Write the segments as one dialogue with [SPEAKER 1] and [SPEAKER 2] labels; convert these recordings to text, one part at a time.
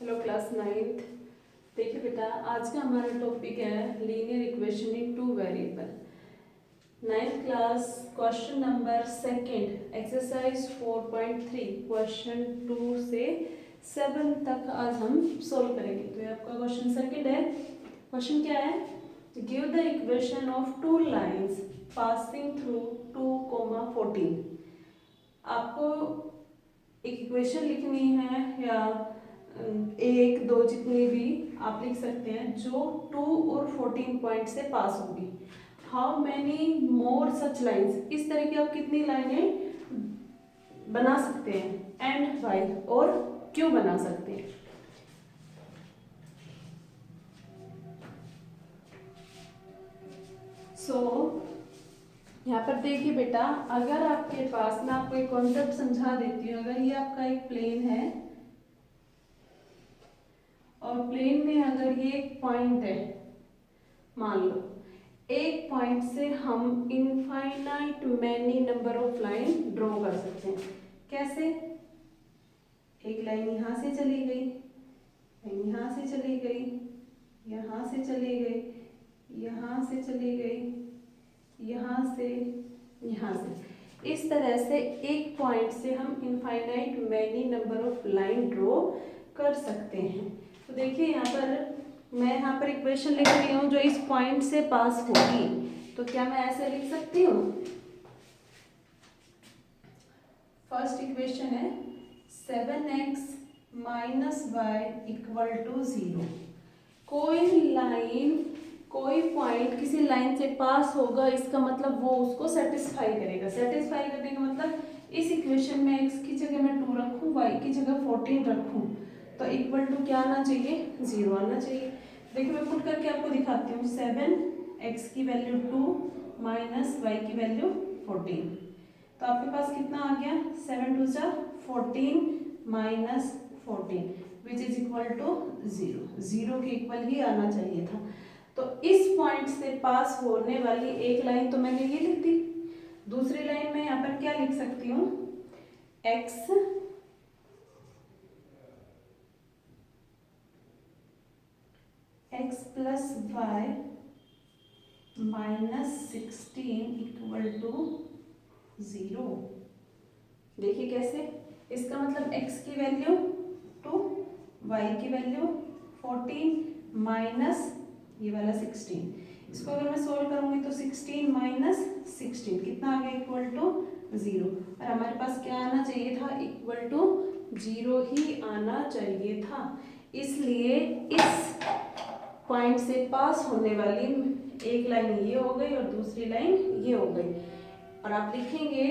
[SPEAKER 1] Hello class ninth. देखिए बेटा, आज का हमारा टॉपिक है linear equation in two variable. Ninth class question number second exercise 4.3 question 2 से 7 तक आज हम सोल्व करेंगे। तो ये आपका क्वेश्चन सेकंड है। क्वेश्चन क्या है? Give the equation of two lines passing through 2,14। आपको एक इक्वेशन लिखनी है या एक दो जितनी भी आप लिख सकते हैं जो 2 और 14 पॉइंट से पास होगी। How many more such lines, इस तरह की आप कितनी लाइनें बना सकते हैं एंड वाई, और क्यों बना सकते हैं। यहाँ पर देखिए बेटा, अगर आपके पास, मैं आपको एक कॉन्सेप्ट समझा देती हूँ। अगर ये आपका एक प्लेन है और प्लेन में अगर ये एक पॉइंट है, मान लो एक पॉइंट से हम infinite many number of line draw कर सकते हैं। कैसे? एक लाइन यहाँ से चली गई, यहाँ से चली गई, यहाँ से चली गई, यहाँ से चली गई, यहाँ से, यहाँ से। इस तरह से एक पॉइंट से हम infinite many number of line draw कर सकते हैं। तो देखिए यहाँ पर मैं यहाँ पर इक्वेशन लिख रही हूँ जो इस पॉइंट से पास होगी। तो क्या मैं ऐसे लिख सकती हूँ? फर्स्ट इक्वेशन है 7x minus Y equal to 0। कोई लाइन, कोई पॉइंट किसी लाइन से पास होगा, इसका मतलब वो उसको सेटिस्फाई करेगा। सेटिस्फाई करने का मतलब इस इक्वेशन में x की जगह मैं 2 रखूँ, y की जगह 14 रखूँ, तो इक्वल टू क्या आना चाहिए? 0 आना चाहिए। देखिए मैं पुट करके आपको दिखाती हूँ। 7x की वैल्यू 2 माइनस y की वैल्यू 14, तो आपके पास कितना आ गया? 7 2 जा 14 minus 14 which is equal to 0। 0 के इक्वल ही आना चाहिए था। तो इस पॉइंट से पास होने वाली एक लाइन तो मैंने ये लिख दी। दूसरी लाइन में यहाँ पर क्या लिख सकती हूँ? x plus y minus 16 equal to 0। देखिए कैसे, इसका मतलब x की वैल्यू 2, y की वैल्यू 14 माइनस ये वाला 16। इसको अगर मैं सोल्व करूंगी तो 16 माइनस 16 कितना आ गया? Equal to 0। और हमारे पास क्या आना चाहिए था? इक्वल टू 0 ही आना चाहिए था। इसलिए इस पॉइंट से पास होने वाली एक लाइन ये हो गई और दूसरी लाइन ये हो गई। और आप लिखेंगे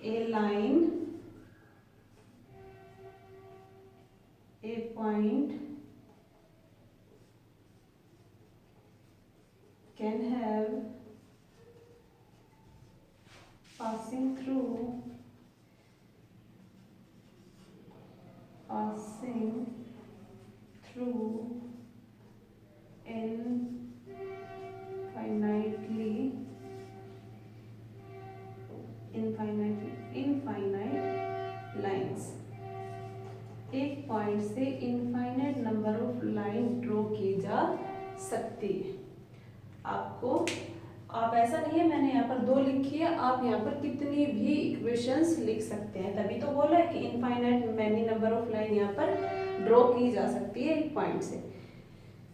[SPEAKER 1] a line, a point can have passing through infinite lines। एक पॉइंट से infinite number of line draw की जा सकती है। आपको, आप ऐसा नहीं है मैंने यहाँ पर 2 लिखी है, आप यहाँ पर कितनी भी इक्वेशंस लिख सकते हैं। तभी तो बोला है कि infinite many number of line यहाँ पर ड्रॉ की जा सकती है एक पॉइंट से।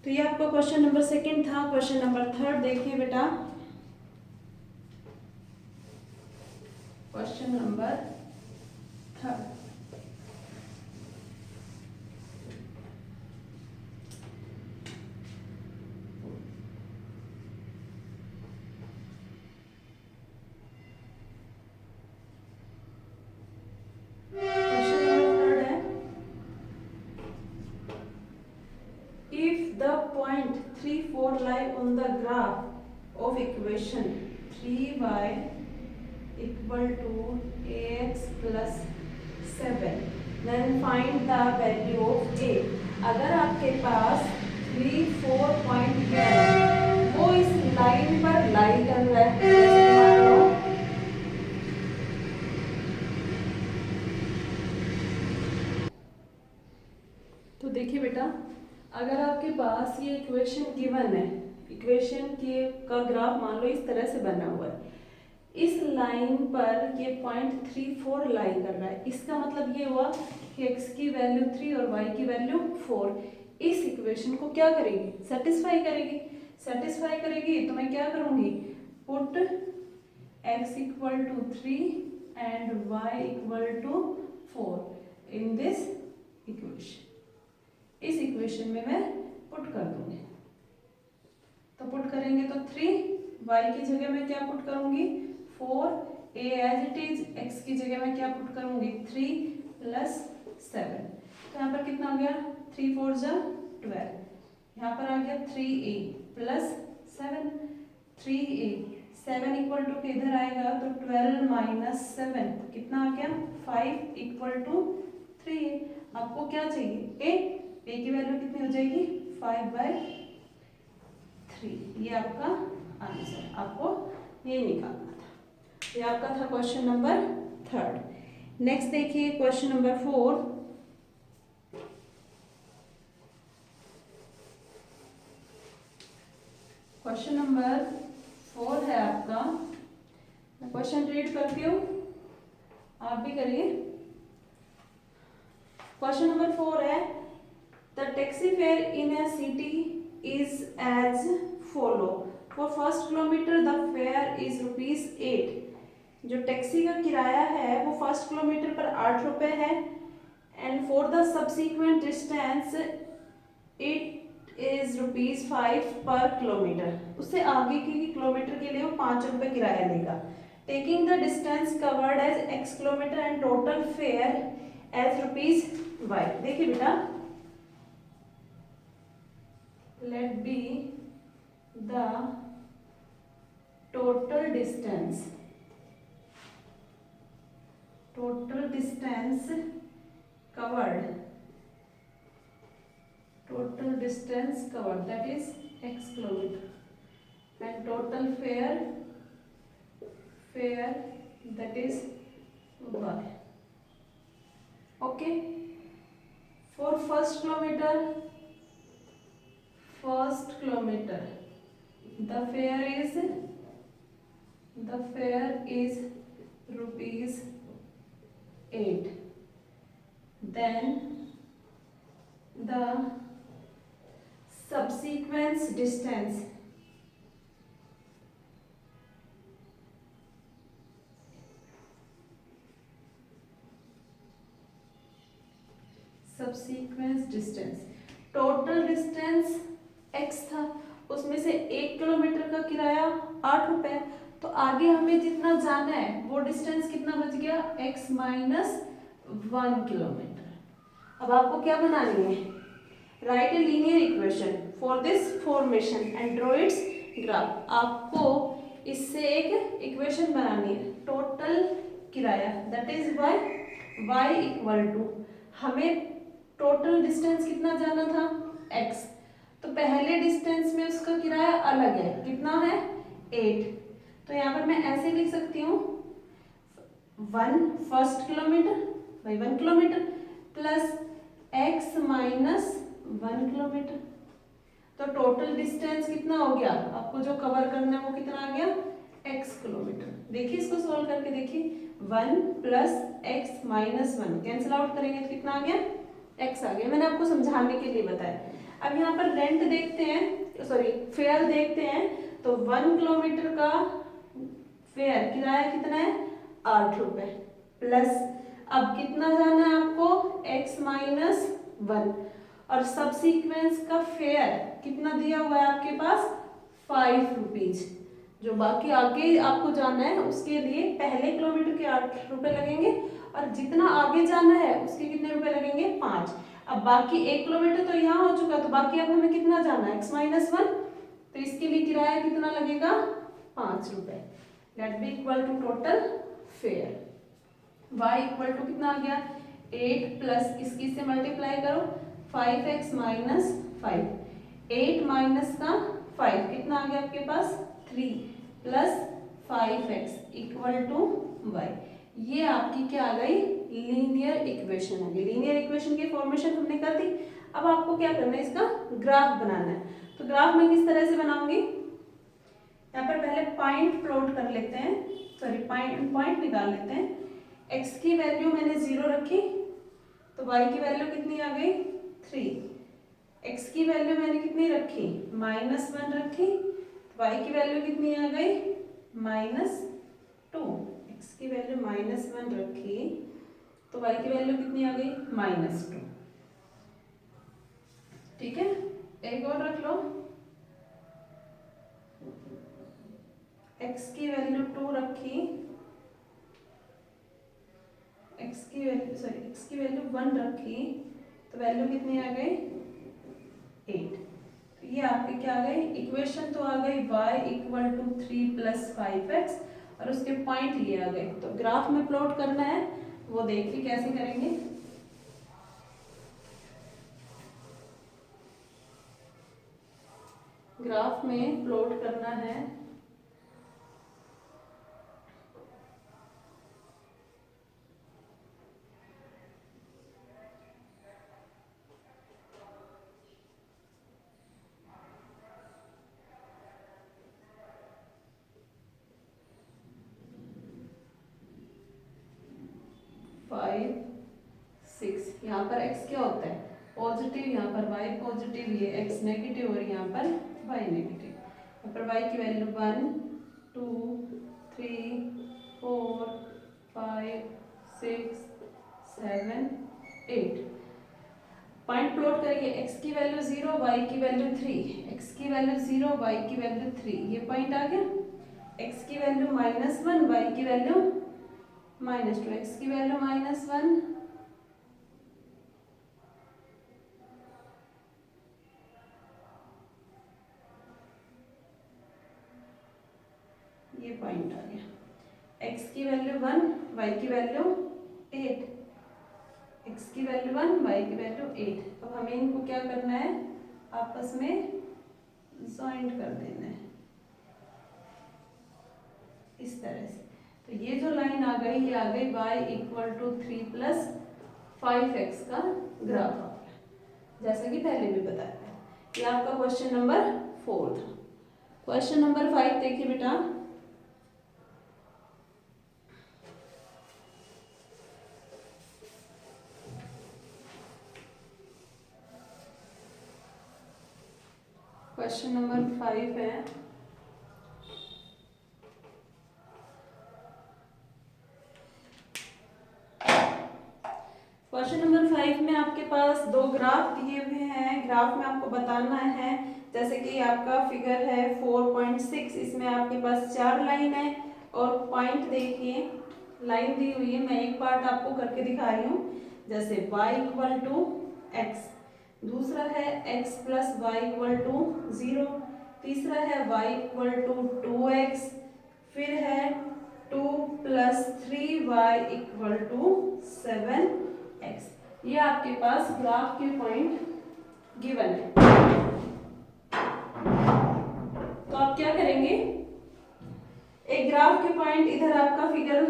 [SPEAKER 1] तो ये आपका क्वेश्चन नंबर सेकंड था। क्वेश्चन नंबर थर्ड देखिए बेटा, question number third. Point 3 4 lie on the graph of equation 3y equal to ax plus 7, then find the value of a। अगर आपके पास 3 4 पॉइंट है, वो इस लाइन पर लाई कर रहा है, तो देखिए देखिए बेटा, अगर आपके पास ये इक्वेशन गिवन है, इक्वेशन के का ग्राफ मान लो इस तरह से बना हुआ है, इस लाइन पर ये 0.34 लाई कर रहा है, इसका मतलब ये हुआ कि x की वैल्यू 3 और y की वैल्यू 4 इस इक्वेशन को क्या करेगी, सेटिस्फाई करेगी। सेटिस्फाई करेगी तो मैं क्या करूंगी, put x equal to 3 and y equal to 4 in this equation. इस इक्वेशन में मैं पुट कर दूंगी, तो पुट करेंगे तो 3, y की जगह मैं क्या पुट करूंगी 4, a as it is, x की जगह मैं क्या पुट करूंगी 3 प्लस 7। तो यहाँ पर कितना हो गया 3 4 जा 12, यहाँ पर आ गया 3a plus 7, 3a 7 equal to किधर आएगा तो 12 माइनस 7 कितना आ गया 5 इक्वल टू 3a। आपको क्या चाहिए a की वैल्यू कितनी हो जाएगी 5/3। ये आपका आंसर, आपको ये निकालना था। ये आपका था क्वेश्चन नंबर 3। नेक्स्ट देखिए क्वेश्चन नंबर 4। क्वेश्चन नंबर 4 है आपका, मैं क्वेश्चन रीड करती हूँ, आप भी करिए। क्वेश्चन नंबर 4 है, the taxi fare in a city is as follow. For first kilometre the fare is ₹8। जो टैक्सी का किराया है वो फर्स्ट किलोमीटर पर 8 रुपये है, and for the subsequent distance it is ₹5 पर किलोमीटर। उससे आगे के किलोमीटर के लिए वो 5 रुपये किराया लेगा। Taking the distance covered as x kilometre and total fare as ₹y। देखिए बेटा, let be the total distance covered that is x kilometer and total fare that is y. Okay, for first kilometer the fare is ₹8. Then the subsequent distance total distance x था, उसमें से 1 kilometre का किराया 8 रुपए, तो आगे हमें जितना जाना है वो डिस्टेंस कितना बच गया x माइनस 1 किलोमीटर। अब आपको क्या बनानी है, write a linear equation for this formation and draw its graph. आपको इससे एक इक्वेशन बनानी है, टोटल किराया that is y equal to, हमें टोटल डिस्टेंस कितना जाना था x, तो पहले डिस्टेंस में उसका किराया अलग है, कितना है 8। तो यहाँ पर मैं ऐसे लिख सकती हूँ 1 first kilometre by 1 kilometre plus x minus 1 kilometre. तो टोटल डिस्टेंस कितना हो गया, आपको जो कवर करना है वो कितना आ गया x किलोमीटर। देखिए इसको सोल्व करके देखिए, 1 plus x minus 1 cancel out करेंगे तो कितना आ गया x आ गया। मैंने आपको समझाने के लिए बताया। अब यहाँ पर रेंट देखते हैं, सॉरी फेयर देखते हैं, तो 1 किलोमीटर का फेयर किराया कितना है 8 रुपए, प्लस अब कितना जाना है आपको x माइनस 1, और सब्सिक्वेंस का फेयर कितना दिया हुआ है आपके पास 5 रुपीज। जो बाकी आगे आपको जाना है उसके लिए पहले किलोमीटर के 8 रुपए लगेंगे, और जितना आगे जाना है उसके कितने रुपए लगेंगे 5। अब बाकी 1 किलोमीटर तो यहाँ हो चुका, तो बाकी अब हमें कितना जाना है x माइनस 1, तो इसके लिए किराया कितना लगेगा 5 रुपए। Let be equal to total fare, y equal to कितना आ गया 8 प्लस इसकी से मल्टीप्लाई करो 5x माइनस 5, 8 माइनस का 5 कितना आ गया आपके पास 3 plus 5x equal to y। ये आपकी क्या आ गई लीनियर इक्वेशन आ गई। लीनियर इक्वेशन की फॉर्मेशन हमने कर दी। अब आपको क्या करना है, इसका ग्राफ बनाना है। तो ग्राफ में किस तरह से बनाऊंगी, यहाँ पर पहले पॉइंट प्लॉट कर लेते हैं, सॉरी पॉइंट निकाल लेते हैं। x की वैल्यू मैंने 0 रखी तो y की वैल्यू कितनी आ गई 3। x की वैल्यू मैंने कितनी रखी -1 रखी तो y की वैल्यू कितनी आ गई -2। x की वैल्यू -1 रखी तो y की वैल्यू कितनी आ गई -2। ठीक है, एक और रख लो, x की वैल्यू 2 रखी, x की वैल्यू 1 रखी तो वैल्यू कितनी आ गई 8। तो ये आपके क्या आ गई, इक्वेशन तो आ गई y = 3 + 5x और उसके पॉइंट ये आ गए। तो ग्राफ में प्लॉट करना है, वो देखिए कैसे करेंगे। ग्राफ में प्लॉट करना है, यहाँ पर x क्या होता है पॉजिटिव, यहाँ पर y पॉजिटिव, ये x नेगेटिव और यहाँ पर y नेगेटिव। यहाँ पर y की वैल्यू 1 2 3 4 5 6 7 8। पॉइंट प्लॉट करिए, x की वैल्यू 0 y की वैल्यू 3, x की वैल्यू 0 y की वैल्यू 3, ये पॉइंट आ गया। x की वैल्यू -1 y की वैल्यू -2, x की वैल्यू -1 ये पॉइंट आ गया। x की वैल्यू 1 y की वैल्यू 8, x की वैल्यू 1 y की वैल्यू 8। अब हमें इनको क्या करना है, आपस में जॉइंट कर देना है इस तरह से। तो ये जो लाइन आ गई ये आ गई y = 3 + 5x का ग्राफ आ गया, जैसा कि पहले भी बताया था। ये आपका क्वेश्चन नंबर 4 था। क्वेश्चन नंबर 5 देखिए बेटा, क्वेश्चन नंबर 5 है, क्वेश्चन नंबर 5 में आपके पास दो ग्राफ दिए हुए हैं। ग्राफ में आपको बताना है, जैसे कि आपका फिगर है 4.6, इसमें आपके पास 4 लाइन है और पॉइंट देखिए लाइन दी हुई है। मैं एक पार्ट आपको करके दिखा रही हूँ, जैसे y = x, दूसरा है x + y = 0, तीसरा है y = 2x, फिर है 2 + 3y = 7x। ये आपके पास ग्राफ के पॉइंट गिवन है। तो आप क्या करेंगे, एक ग्राफ के पॉइंट इधर आपका फिगर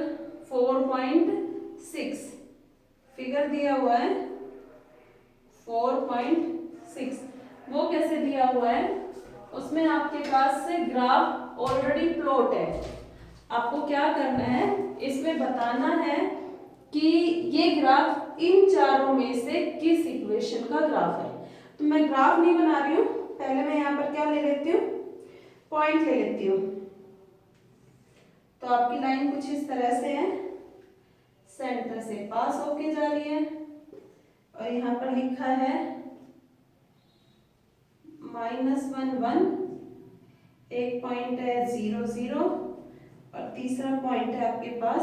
[SPEAKER 1] 4.6 फिगर दिया हुआ है 4.6, वो कैसे दिया हुआ है, उसमें आपके पास से ग्राफ ऑलरेडी प्लॉट है। आपको क्या करना है, इसमें बताना है कि ये ग्राफ इन चारों में से किस इक्वेशन का ग्राफ है। तो मैं ग्राफ नहीं बना रही हूँ, पहले मैं यहाँ पर क्या ले लेती हूँ, पॉइंट ले लेती हूँ। तो आपकी लाइन कुछ इस तरह से है, सेंटर से पास होके जा रही है और यहाँ पर लिखा है -1 1, एक पॉइंट है 0 0 और तीसरा पॉइंट है आपके पास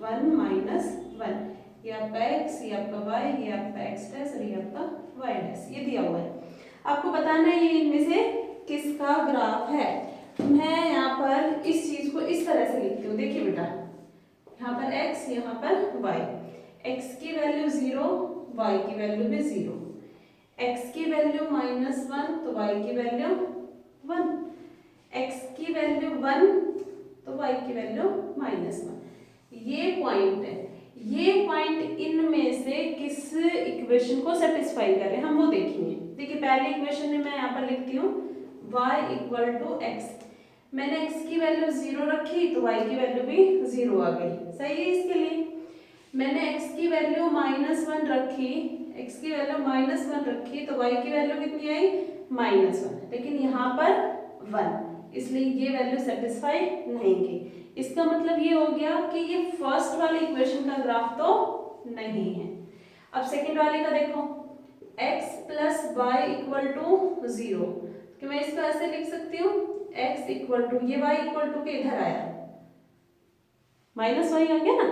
[SPEAKER 1] 1 -1। ये आपका x, ये आपका y, ये आपका x' और ये आपका y', ये दिया हुआ है। आपको बताना है ये इनमें से किसका ग्राफ है। मैं यहाँ पर इस चीज को इस तरह से लिखती हूँ, देखिए बेटा, यहाँ पर x, यहाँ पर y, x की वैल्यू 0, y की वैल्यू भी 0, x की वैल्यू -1 तो y की वैल्यू 1, x की वैल्यू 1 तो y की वैल्यू -1। ये पॉइंट है, ये पॉइंट इनमें से किस इक्वेशन को सेटिस्फाई करे, हम वो देखेंगे। देखिए पहली इक्वेशन में मैं यहाँ पर लिखती हूँ y इक्वल टू एक्स। मैंने x की वैल्यू 0 रखी तो y की वैल्यू भी 0 आ गई, सही है। इसके लिए मैंने x की वैल्यू -1 रखी, x की वैल्यू -1 रखी तो y की वैल्यू कितनी आई, -1, लेकिन यहाँ पर 1, इसलिए ये वैल्यू सेटिस्फाई नहीं की। इसका मतलब ये हो गया कि ये फर्स्ट वाली इक्वेशन का ग्राफ तो नहीं है। अब सेकंड वाले का देखो, x plus y equal to 0, कि मैं इसको ऐसे लिख सकती हूँ x इक्वल टू, ये y इक्वल टू के इधर आया, माइनस वाई आ गया ना।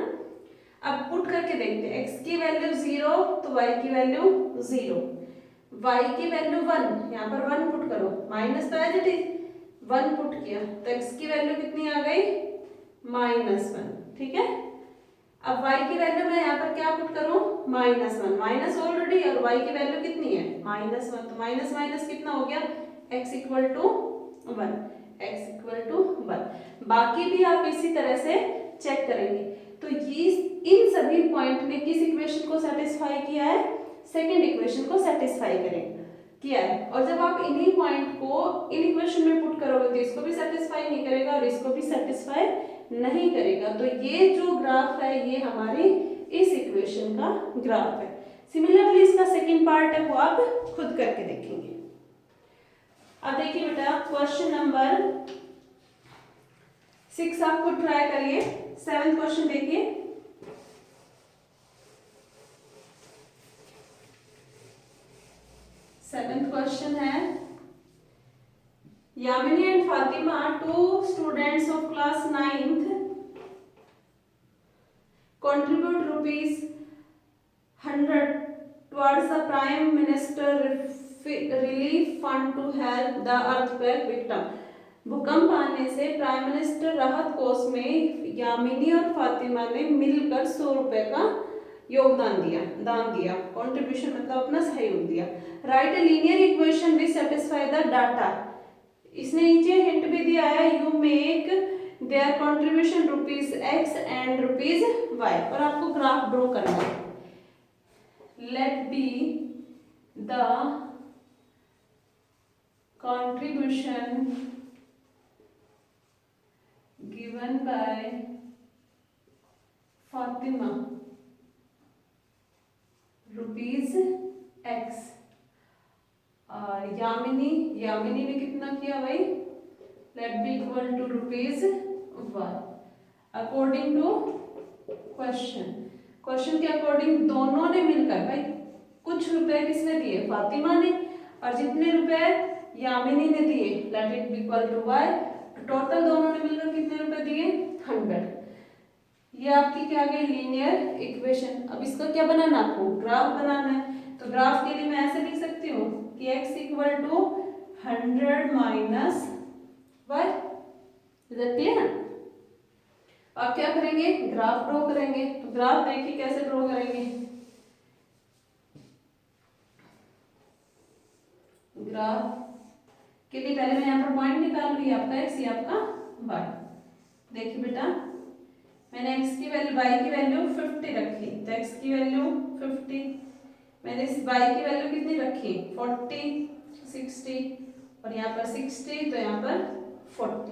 [SPEAKER 1] अब पुट करके देखते हैं, x की वैल्यू 0 तो y की वैल्यू 0, y की वैल्यू 1, यहाँ पर 1 पुट करो, माइनस तो एज इट इज 1 पुट किया तो x की वैल्यू कितनी आ गई, -1, ठीक है। अब y की वैल्यू मैं यहाँ पर क्या पुट करूं, -1, माइनस ऑलरेडी, और y की वैल्यू कितनी है, -1, तो माइनस माइनस कितना हो गया, x equal to 1, x equal to 1। बाकी भी आप इसी तरह से चेक करेंगे। तो ये इन सभी पॉइंट ने किस इक्वेशन को सेटिस्फाई किया है, सेकंड इक्वेशन को सेटिस्फाई किया है। और जब आप इन्हीं पॉइंट को इन इक्वेशन में पुट करोगे तो इसको भी सेटिस्फाई नहीं करेगा और इसको भी सेटिस्फाई नहीं करेगा। तो ये जो ग्राफ है ये हमारी इस इक्वेशन का ग्राफ है। सिमिलरली इसका सेकंड पार्ट है वो आप खुद करके देखेंगे। अब देखिए बेटा क्वेश्चन नंबर 6 आप खुद ट्राई करिए। 7th क्वेश्चन देखिए, सेवेंथ क्वेश्चन है, Yamini and Fatima, 2 students of class 9th contribute ₹100 towards the Prime Minister Relief Fund to help the earthquake victim। भूकंप आने से प्राइम मिनिस्टर राहत कोष में यामिनी और फातिमा ने मिलकर 100 रुपए का योगदान दिया, दान दिया, कॉन्ट्रीब्यूशन मतलब अपना सहयोग दिया। Write a linear equation which satisfy the data. इसने नीचे हिंट भी दिया है, you make their contribution ₹x and ₹y, और आपको ग्राफ ड्रॉ करना है। Let be the contribution given by Fatima ₹x, और यामिनी ने कितना किया भाई, let be equal to ₹1। According to question के अकॉर्डिंग दोनों ने मिलकर, भाई कुछ रुपए किसने दिए, फातिमा ने, और जितने रुपए यामिनी ने दिए let it be equal to y। Total दोनों ने मिलकर कितने रुपए दिए, 100। ये आपकी क्या गई, लीनियर इक्वेशन। अब इसका क्या बनाना, आपको ग्राफ बनाना है। तो ग्राफ के लिए मैं ऐसे लिख सकती हूँ कि x equal to 100 minus y। Is that clear. आप क्या करेंगे, ग्राफ ड्रॉ करेंगे। तो ग्राफ देखिए कैसे ड्रॉ करेंगे, ग्राफ के लिए पहले मैं यहाँ पर पॉइंट निकाल लूँ, आपका x ये आपका y। देखिए बेटा मैंने x की वैल्यू, y की वैल्यू 50 रखी, तो x की वैल्यू 50, मैंने इस y की वैल्यू कितनी रखी 40, 60, और यहाँ पर 60 तो यहाँ पर 40।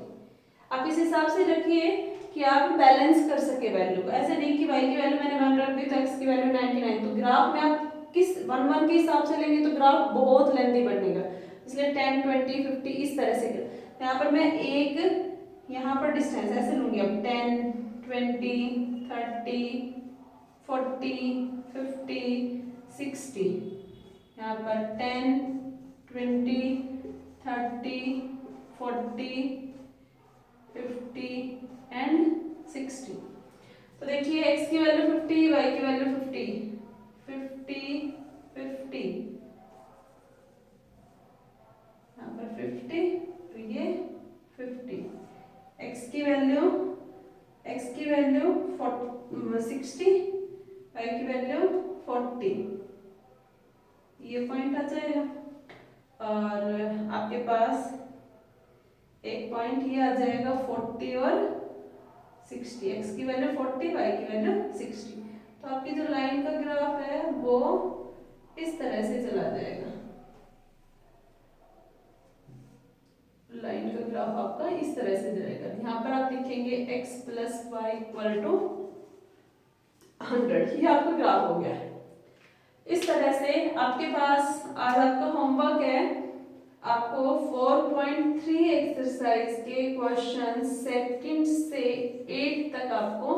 [SPEAKER 1] आप इस हिसाब से रखिए कि आप बैलेंस कर सके वैल्यू को। ऐसे नहीं कि y की वैल्यू मैंने 1 रख दी तो x की वैल्यू 99। तो ग्राफ में आप किस 1 के हिसाब से लेंगे तो ग्राफ बहुत लेंथी बनेगा, इसलिए 10, 20, 50 इस तरह से। यहाँ पर मैं एक यहाँ पर डिस्टेंस ऐसे लूंगी, अब 10, 20, 30, 40, 50, 60, यहाँ पर 10, 20, 30, 40, 50 एंड 60। तो देखिए x की वैल्यू 50, y की वैल्यू 50, 50, 50, यहाँ पर 50, तो ये 50। x की वैल्यू 60, y की वैल्यू 40, ये पॉइंट आ जाएगा। और आपके पास एक पॉइंट ये आ जाएगा 40 और 60, x की वैल्यू 40, y की वैल्यू 60। तो आपकी जो लाइन का ग्राफ है वो इस तरह से चला जाएगा, लाइन का ग्राफ आपका इस तरह से जाएगा। यहाँ पर आप लिखेंगे x plus y equal to 100, ये आपका ग्राफ हो गया है। इस तरह से आपके पास आज आपका होमवर्क है, आपको 4.3 एक्सरसाइज के क्वेश्चन सेकंड से 8 तक आपको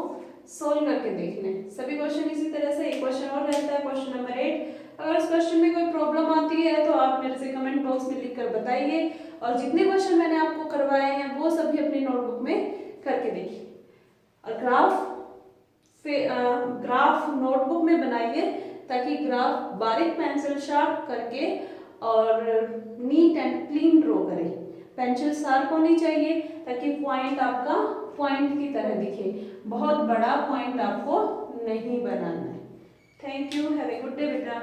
[SPEAKER 1] सोल्व करके देखने। सभी क्वेश्चन इसी तरह से, एक क्वेश्चन और रहता है क्वेश्चन नंबर 8। अगर इस क्वेश्चन में कोई प्रॉब्लम आती है तो आप मेरे से कमेंट बॉक्स में लिखकर बताइए, और जितने क्वेश्चन मैंने आपको करवाए हैं वो सभी अपनी नोटबुक में करके देखिए। और ग्राफ नोटबुक में बनाइए, ताकि ग्राफ बारीक पेंसिल शार्प करके और नीट एंड क्लीन ड्रॉ करें। पेंसिल शार्प होनी चाहिए ताकि पॉइंट आपका पॉइंट की तरह दिखे, बहुत बड़ा पॉइंट आपको नहीं बनाना है। Thank you, have a good day बेटा।